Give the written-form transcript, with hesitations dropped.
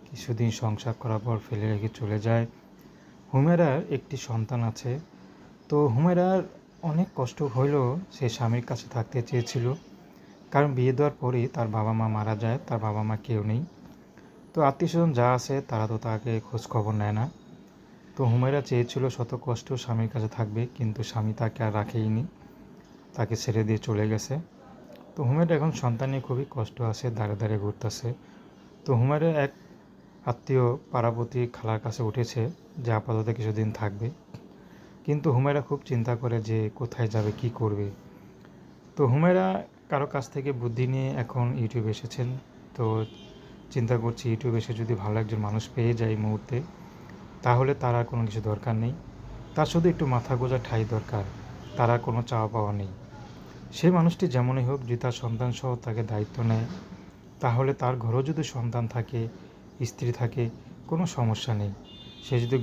কিছুদিন সংসার করার পর ফেলে রেখে চলে যায়। হুমায়রার একটি সন্তান আছে। তো হুমায়রার অনেক কষ্ট হইলেও সে স্বামীর কাছে থাকতে চেয়েছিল, কারণ বিয়ে দেওয়ার পরেই তার বাবা মা মারা যায়, তার বাবা মা কেউ নেই। তো আত্মীয়স্বজন যা আছে তারা তো তাকে খোঁজ খবর নেয় না। তো হুমায়রা চেয়েছিল শত কষ্টেও স্বামীর কাছে থাকবে, কিন্তু স্বামী তাকে আর রাখেইনি, তাকে ছেড়ে দিয়ে চলে গেছে। তো হুমায়রা এখন সন্তান নিয়ে খুবই কষ্ট আছে, দাঁড়ে দাঁড়ে ঘুরতেছে। তো হুমায়রা এক আত্মীয় পাড়াপতি খালার কাছে উঠেছে যে আপাতত কিছুদিন থাকবে, কিন্তু হুমায়রা খুব চিন্তা করে যে কোথায় যাবে, কি করবে। তো হুমায়রা কারো কাছ থেকে বুদ্ধি নিয়ে এখন ইউটিউবে এসেছেন। তো চিন্তা করছি ইউটিউবে এসে যদি ভালো একজন মানুষ পেয়ে যায় এই মুহূর্তে, তাহলে তার আর কোনো কিছু দরকার নেই, তার শুধু একটু মাথা গোঁজার ঠাঁই দরকার, তার আর কোনো চাওয়া পাওয়া নেই। সেই মানুষটি যেমনই হোক, যদি তার সন্তান সহ তাকে দায়িত্ব নেয়, তাহলে তার ঘরেও যদি সন্তান থাকে, স্ত্রী থাকে, কোনো সমস্যা নেই। সে যদি